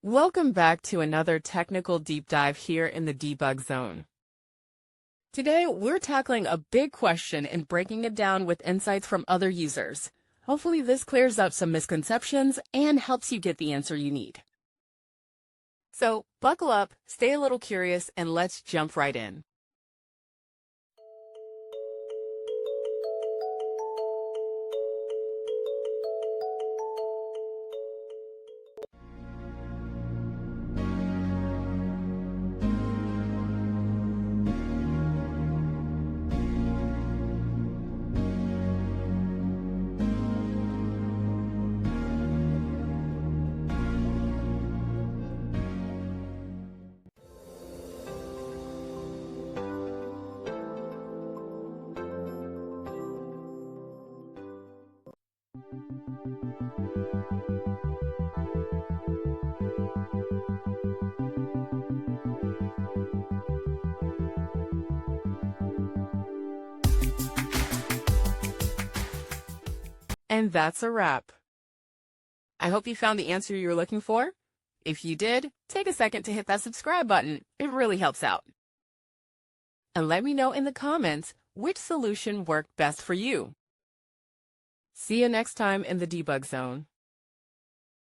Welcome back to another technical deep dive here in the debug zone. Today, we're tackling a big question and breaking it down with insights from other users. Hopefully this clears up some misconceptions and helps you get the answer you need. So buckle up, stay a little curious, and let's jump right in. And that's a wrap. I hope you found the answer you were looking for. If you did, take a second to hit that subscribe button. It really helps out. And let me know in the comments which solution worked best for you. See you next time in the debug zone.